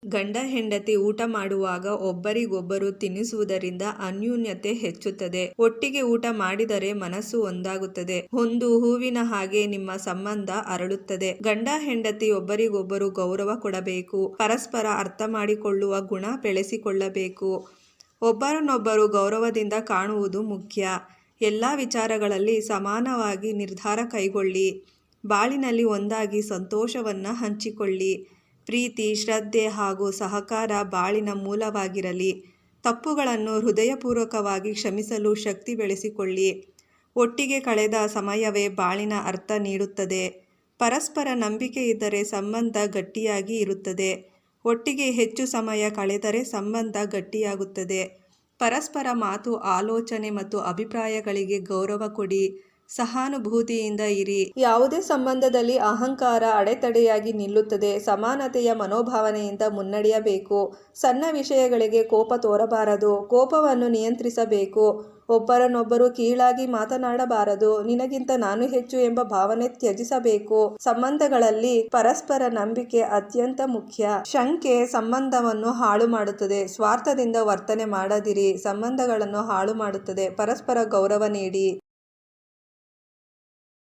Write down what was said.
ಗಂಡ ಹೆಂಡತಿ ಊಟ ಮಾಡುವಾಗ ಒಬ್ಬರಿಗೊಬ್ಬರು ತಿನ್ನಿಸುವುದರಿಂದ ಅನ್ಯೋನ್ಯತೆ ಹೆಚ್ಚುತ್ತದೆ. ಒಟ್ಟಿಗೆ ಊಟ ಮಾಡಿದರೆ ಮನಸ್ಸು ಒಂದಾಗುತ್ತದೆ. ಒಂದು ಹೂವಿನ ಹಾಗೆ ನಿಮ್ಮ ಸಂಬಂಧ ಅರಳುತ್ತದೆ. ಗಂಡ ಹೆಂಡತಿ ಒಬ್ಬರಿಗೊಬ್ಬರು ಗೌರವ ಕೊಡಬೇಕು. ಪರಸ್ಪರ ಅರ್ಥ ಮಾಡಿಕೊಳ್ಳುವ ಗುಣ ಬೆಳೆಸಿಕೊಳ್ಳಬೇಕು. ಒಬ್ಬರನ್ನೊಬ್ಬರು ಗೌರವದಿಂದ ಕಾಣುವುದು ಮುಖ್ಯ. ಎಲ್ಲ ವಿಚಾರಗಳಲ್ಲಿ ಸಮಾನವಾಗಿ ನಿರ್ಧಾರ ಕೈಗೊಳ್ಳಿ. ಬಾಳಿನಲ್ಲಿ ಒಂದಾಗಿ ಸಂತೋಷವನ್ನ ಹಂಚಿಕೊಳ್ಳಿ. ಪ್ರೀತಿ, ಶ್ರದ್ಧೆ ಹಾಗೂ ಸಹಕಾರ ಬಾಳಿನ ಮೂಲವಾಗಿರಲಿ. ತಪ್ಪುಗಳನ್ನು ಹೃದಯಪೂರ್ವಕವಾಗಿ ಕ್ಷಮಿಸಲು ಶಕ್ತಿ ಬೆಳೆಸಿಕೊಳ್ಳಿ. ಒಟ್ಟಿಗೆ ಕಳೆದ ಸಮಯವೇ ಬಾಳಿನ ಅರ್ಥ ನೀಡುತ್ತದೆ. ಪರಸ್ಪರ ನಂಬಿಕೆ ಇದ್ದರೆ ಸಂಬಂಧ ಗಟ್ಟಿಯಾಗಿ ಇರುತ್ತದೆ. ಒಟ್ಟಿಗೆ ಹೆಚ್ಚು ಸಮಯ ಕಳೆದರೆ ಸಂಬಂಧ ಗಟ್ಟಿಯಾಗುತ್ತದೆ. ಪರಸ್ಪರ ಮಾತು, ಆಲೋಚನೆ ಮತ್ತು ಅಭಿಪ್ರಾಯಗಳಿಗೆ ಗೌರವ ಕೊಡಿ. ಸಹಾನುಭೂತಿಯಿಂದ ಇರಿ. ಯಾವುದೇ ಸಂಬಂಧದಲ್ಲಿ ಅಹಂಕಾರ ಅಡೆತಡೆಯಾಗಿ ನಿಲ್ಲುತ್ತದೆ. ಸಮಾನತೆಯ ಮನೋಭಾವನೆಯಿಂದ ಮುನ್ನಡೆಯಬೇಕು. ಸಣ್ಣ ವಿಷಯಗಳಿಗೆ ಕೋಪ ತೋರಬಾರದು. ಕೋಪವನ್ನು ನಿಯಂತ್ರಿಸಬೇಕು. ಒಬ್ಬರನ್ನೊಬ್ಬರು ಕೀಳಾಗಿ ಮಾತನಾಡಬಾರದು. ನಿನಗಿಂತ ನಾನು ಹೆಚ್ಚು ಎಂಬ ಭಾವನೆ ತ್ಯಜಿಸಬೇಕು. ಸಂಬಂಧಗಳಲ್ಲಿ ಪರಸ್ಪರ ನಂಬಿಕೆ ಅತ್ಯಂತ ಮುಖ್ಯ. ಶಂಕೆ ಸಂಬಂಧವನ್ನು ಹಾಳು ಮಾಡುತ್ತದೆ. ಸ್ವಾರ್ಥದಿಂದ ವರ್ತನೆ ಮಾಡದಿರಿ. ಸಂಬಂಧಗಳನ್ನು ಹಾಳು ಮಾಡುತ್ತದೆ. ಪರಸ್ಪರ ಗೌರವ ನೀಡಿ.